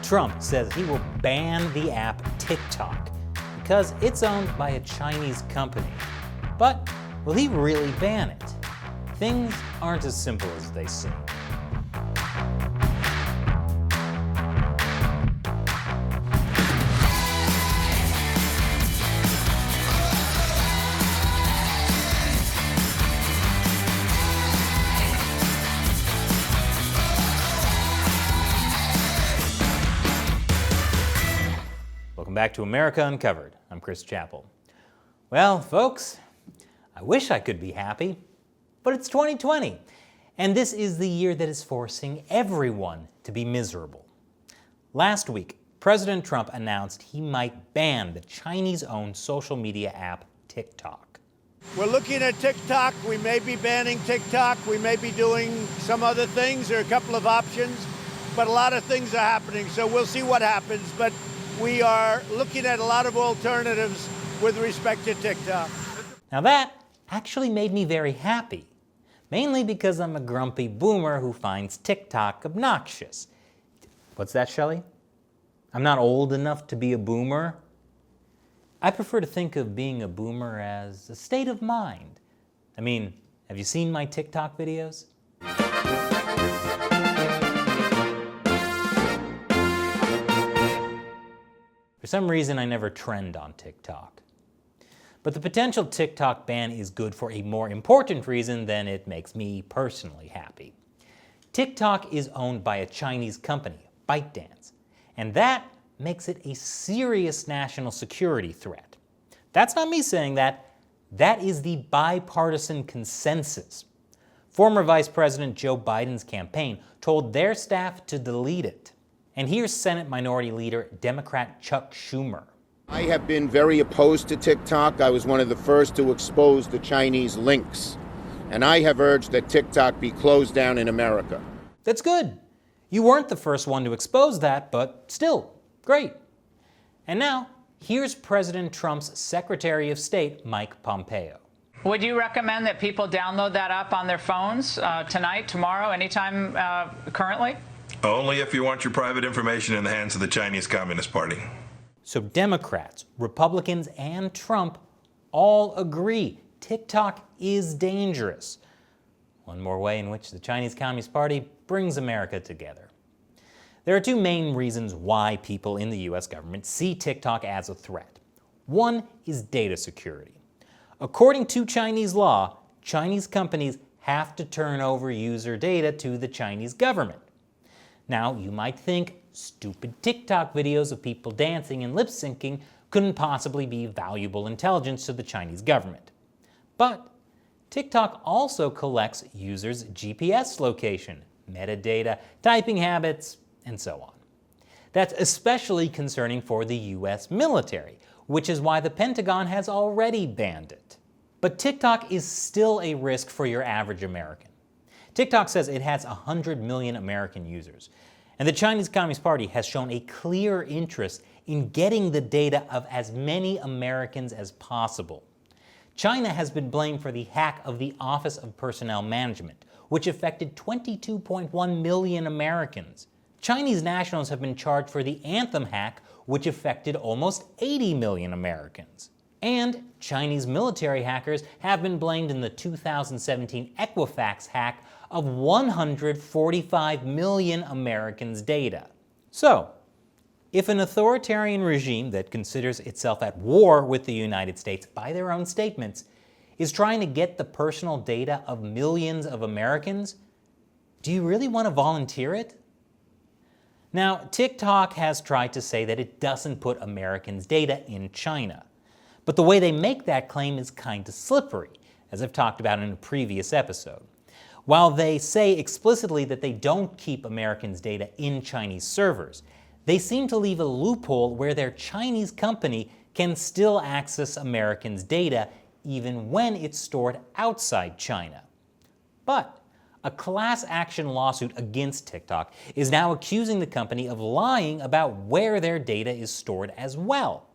Trump says he will ban the app TikTok because it's owned by a Chinese company. But will he really ban it? Things aren't as simple as they seem. Welcome back to America Uncovered. I'm Chris Chappell. Well, folks, I wish I could be happy, but it's 2020, and this is the year that is forcing everyone to be miserable. Last week, President Trump announced he might ban the Chinese-owned social media app TikTok. We're looking at TikTok. We may be banning TikTok. We may be doing some other things. There are a couple of options, but a lot of things are happening, so we'll see what happens. But we are looking at a lot of alternatives with respect to TikTok. Now that actually made me very happy, mainly because I'm a grumpy boomer who finds TikTok obnoxious. What's that, Shelley? I'm not old enough to be a boomer? I prefer to think of being a boomer as a state of mind. I mean, have you seen my TikTok videos? For some reason, I never trend on TikTok. But the potential TikTok ban is good for a more important reason than it makes me personally happy. TikTok is owned by a Chinese company, ByteDance, and that makes it a serious national security threat. That's not me saying that. That is the bipartisan consensus. Former Vice President Joe Biden's campaign told their staff to delete it. And here's Senate Minority Leader Democrat Chuck Schumer. I have been very opposed to TikTok. I was one of the first to expose the Chinese links. And I have urged that TikTok be closed down in America. That's good. You weren't the first one to expose that, but still, great. And now, here's President Trump's Secretary of State, Mike Pompeo. Would you recommend that people download that app on their phones tonight, tomorrow, anytime currently? Only if you want your private information in the hands of the Chinese Communist Party. So Democrats, Republicans, and Trump all agree TikTok is dangerous. One more way in which the Chinese Communist Party brings America together. There are two main reasons why people in the US government see TikTok as a threat. One is data security. According to Chinese law, Chinese companies have to turn over user data to the Chinese government. Now, you might think stupid TikTok videos of people dancing and lip-syncing couldn't possibly be valuable intelligence to the Chinese government. But TikTok also collects users' GPS location, metadata, typing habits, and so on. That's especially concerning for the US military, which is why the Pentagon has already banned it. But TikTok is still a risk for your average American. TikTok says it has 100 million American users, and the Chinese Communist Party has shown a clear interest in getting the data of as many Americans as possible. China has been blamed for the hack of the Office of Personnel Management, which affected 22.1 million Americans. Chinese nationals have been charged for the Anthem hack, which affected almost 80 million Americans. And Chinese military hackers have been blamed in the 2017 Equifax hack of 145 million Americans' data. So, if an authoritarian regime that considers itself at war with the United States by their own statements is trying to get the personal data of millions of Americans, do you really want to volunteer it? Now, TikTok has tried to say that it doesn't put Americans' data in China. But the way they make that claim is kind of slippery, as I've talked about in a previous episode. While they say explicitly that they don't keep Americans' data in Chinese servers, they seem to leave a loophole where their Chinese company can still access Americans' data even when it's stored outside China. But a class action lawsuit against TikTok is now accusing the company of lying about where their data is stored as well.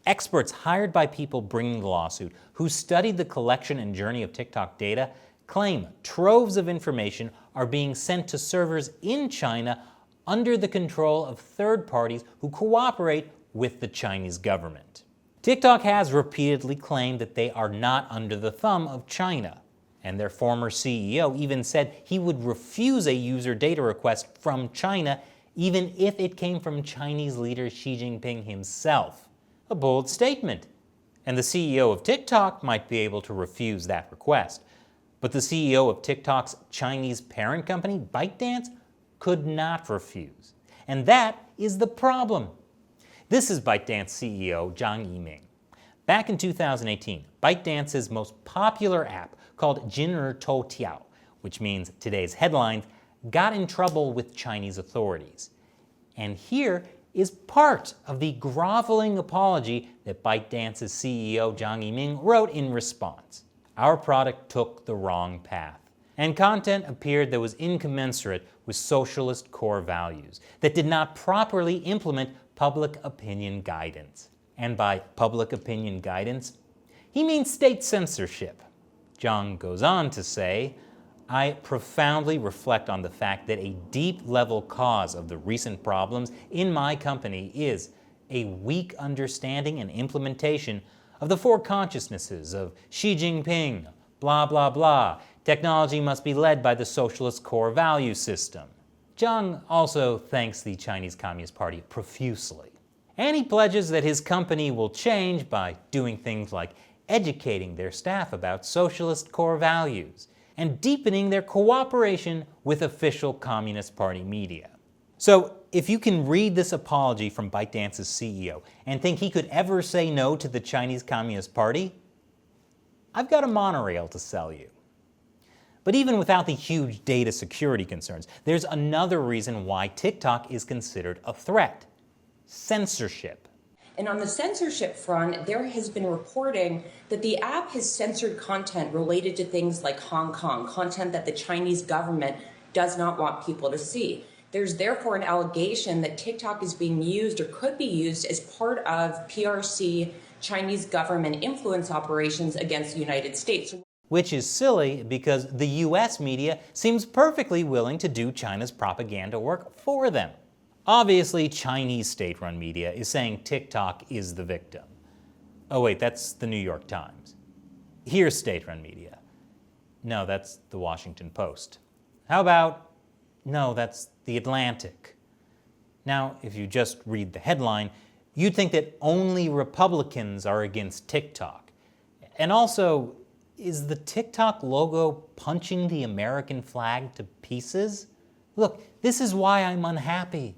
Experts hired by people bringing the lawsuit, who studied the collection and journey of TikTok data, claim troves of information are being sent to servers in China under the control of third parties who cooperate with the Chinese government. TikTok has repeatedly claimed that they are not under the thumb of China, and their former CEO even said he would refuse a user data request from China even if it came from Chinese leader Xi Jinping himself. A bold statement. And the CEO of TikTok might be able to refuse that request. But the CEO of TikTok's Chinese parent company, ByteDance, could not refuse. And that is the problem. This is ByteDance CEO Zhang Yiming. Back in 2018, ByteDance's most popular app, called Jin'er Toutiao, which means today's headlines, got in trouble with Chinese authorities. And here is part of the groveling apology that ByteDance's CEO Zhang Yiming wrote in response. Our product took the wrong path, and content appeared that was incommensurate with socialist core values, that did not properly implement public opinion guidance. And by public opinion guidance, he means state censorship. Zhang goes on to say, I profoundly reflect on the fact that a deep-level cause of the recent problems in my company is a weak understanding and implementation of the four consciousnesses of Xi Jinping, blah, blah, blah. Technology must be led by the socialist core value system. Zhang also thanks the Chinese Communist Party profusely. And he pledges that his company will change by doing things like educating their staff about socialist core values, and deepening their cooperation with official Communist Party media. So, if you can read this apology from ByteDance's CEO and think he could ever say no to the Chinese Communist Party, I've got a monorail to sell you. But even without the huge data security concerns, there's another reason why TikTok is considered a threat: censorship. And on the censorship front, there has been reporting that the app has censored content related to things like Hong Kong, content that the Chinese government does not want people to see. There's therefore an allegation that TikTok is being used or could be used as part of PRC Chinese government influence operations against the United States. Which is silly because the US media seems perfectly willing to do China's propaganda work for them. Obviously, Chinese state-run media is saying TikTok is the victim. Oh wait, that's the New York Times. Here's state-run media. No, that's the Washington Post. How about, no, that's the Atlantic. Now, if you just read the headline, you'd think that only Republicans are against TikTok. And also, is the TikTok logo punching the American flag to pieces? Look, this is why I'm unhappy.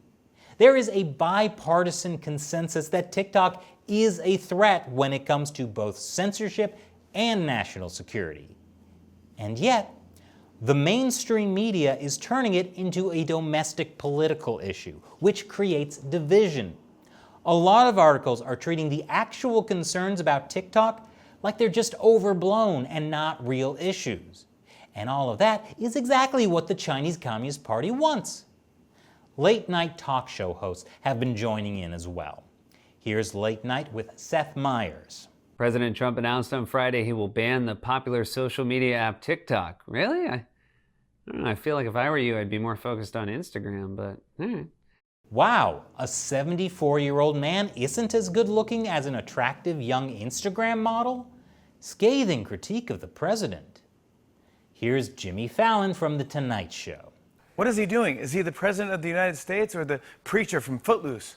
There is a bipartisan consensus that TikTok is a threat when it comes to both censorship and national security. And yet, the mainstream media is turning it into a domestic political issue, which creates division. A lot of articles are treating the actual concerns about TikTok like they're just overblown and not real issues. And all of that is exactly what the Chinese Communist Party wants. Late-night talk show hosts have been joining in as well. Here's Late Night with Seth Meyers. President Trump announced on Friday he will ban the popular social media app TikTok. Really? I don't know. I feel like if I were you, I'd be more focused on Instagram, but all right. Wow, a 74-year-old man isn't as good-looking as an attractive young Instagram model? Scathing critique of the president. Here's Jimmy Fallon from The Tonight Show. What is he doing? Is he the president of the United States or the preacher from Footloose?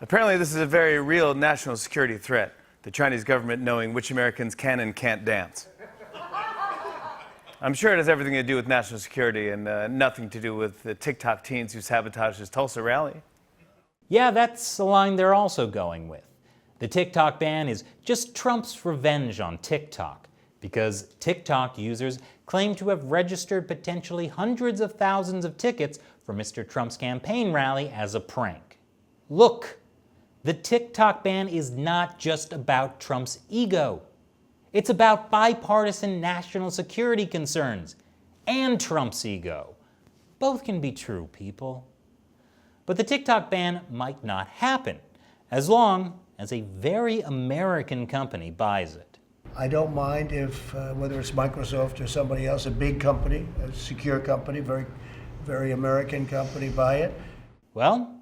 Apparently, this is a very real national security threat. The Chinese government knowing which Americans can and can't dance. I'm sure it has everything to do with national security and nothing to do with the TikTok teens who sabotaged his Tulsa rally. Yeah, that's a line they're also going with. The TikTok ban is just Trump's revenge on TikTok, because TikTok users claim to have registered potentially hundreds of thousands of tickets for Mr. Trump's campaign rally as a prank. Look, the TikTok ban is not just about Trump's ego. It's about bipartisan national security concerns and Trump's ego. Both can be true, people. But the TikTok ban might not happen, as long as a very American company buys it. I don't mind if, whether it's Microsoft or somebody else, a big company, a secure company, very very American company, buy it. Well,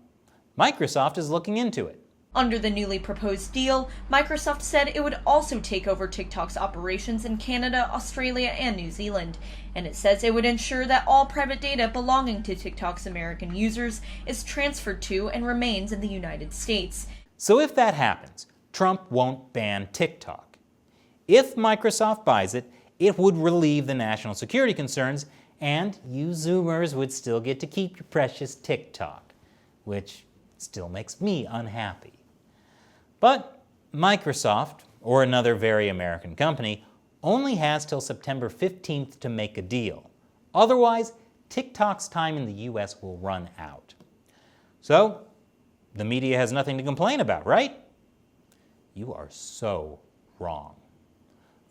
Microsoft is looking into it. Under the newly proposed deal, Microsoft said it would also take over TikTok's operations in Canada, Australia, and New Zealand. And it says it would ensure that all private data belonging to TikTok's American users is transferred to and remains in the United States. So if that happens, Trump won't ban TikTok. If Microsoft buys it, it would relieve the national security concerns, and you Zoomers would still get to keep your precious TikTok, which still makes me unhappy. But Microsoft, or another very American company, only has till September 15th to make a deal. Otherwise, TikTok's time in the US will run out. So, the media has nothing to complain about, right? You are so wrong.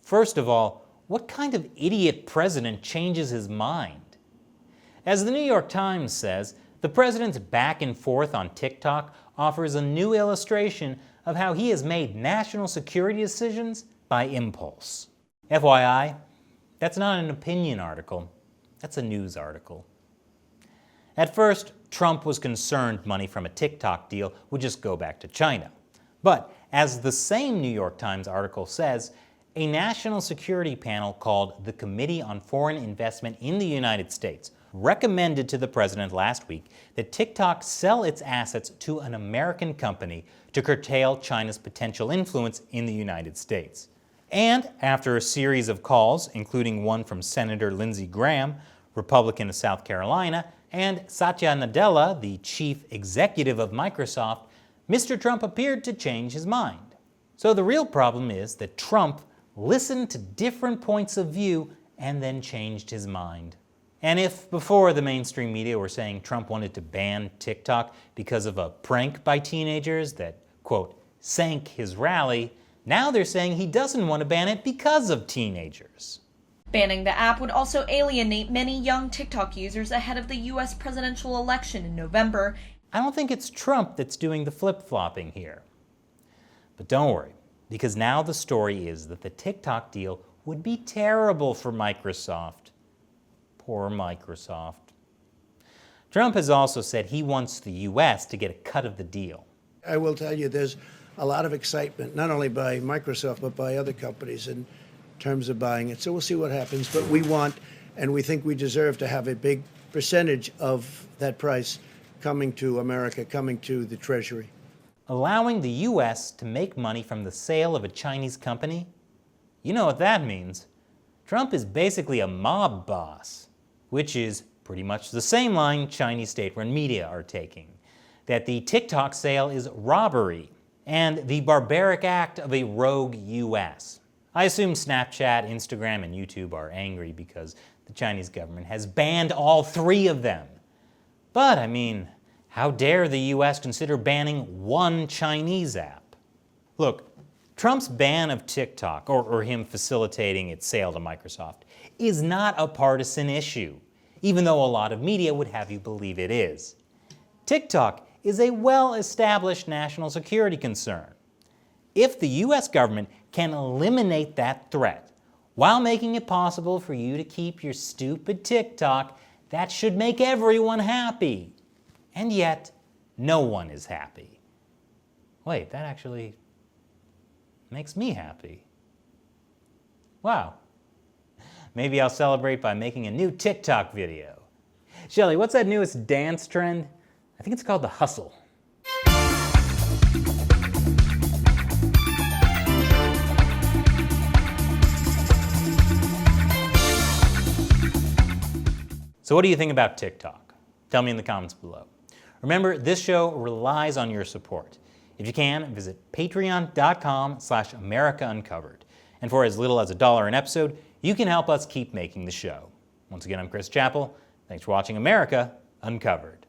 First of all, what kind of idiot president changes his mind? As the New York Times says, the president's back and forth on TikTok offers a new illustration of how he has made national security decisions by impulse. FYI, that's not an opinion article, that's a news article. At first, Trump was concerned money from a TikTok deal would just go back to China. But as the same New York Times article says, a national security panel called the Committee on Foreign Investment in the United States recommended to the president last week that TikTok sell its assets to an American company to curtail China's potential influence in the United States. And after a series of calls, including one from Senator Lindsey Graham, Republican of South Carolina, and Satya Nadella, the chief executive of Microsoft, Mr. Trump appeared to change his mind. So the real problem is that Trump listened to different points of view and then changed his mind. And if before the mainstream media were saying Trump wanted to ban TikTok because of a prank by teenagers that, quote, sank his rally, now they're saying he doesn't want to ban it because of teenagers. Banning the app would also alienate many young TikTok users ahead of the U.S. presidential election in November. I don't think it's Trump that's doing the flip-flopping here. But don't worry, because now the story is that the TikTok deal would be terrible for Microsoft. Poor Microsoft. Trump has also said he wants the U.S. to get a cut of the deal. I will tell you, there's a lot of excitement, not only by Microsoft, but by other companies in terms of buying it. So we'll see what happens. But we want, and we think we deserve to have a big percentage of that price coming to America, coming to the Treasury. Allowing the U.S. to make money from the sale of a Chinese company? You know what that means. Trump is basically a mob boss, which is pretty much the same line Chinese state-run media are taking, that the TikTok sale is robbery and the barbaric act of a rogue U.S. I assume Snapchat, Instagram, and YouTube are angry because the Chinese government has banned all three of them. But, I mean, how dare the U.S. consider banning one Chinese app? Look, Trump's ban of TikTok, or him facilitating its sale to Microsoft, is not a partisan issue, even though a lot of media would have you believe it is. TikTok is a well-established national security concern. If the U.S. government can eliminate that threat while making it possible for you to keep your stupid TikTok, that should make everyone happy. And yet, no one is happy. Wait, that actually makes me happy. Wow. Maybe I'll celebrate by making a new TikTok video. Shelly, what's that newest dance trend? I think it's called the hustle. So what do you think about TikTok? Tell me in the comments below. Remember, this show relies on your support. If you can, visit patreon.com/AmericaUncovered. And for as little as $1 an episode, you can help us keep making the show. Once again, I'm Chris Chappell. Thanks for watching America Uncovered.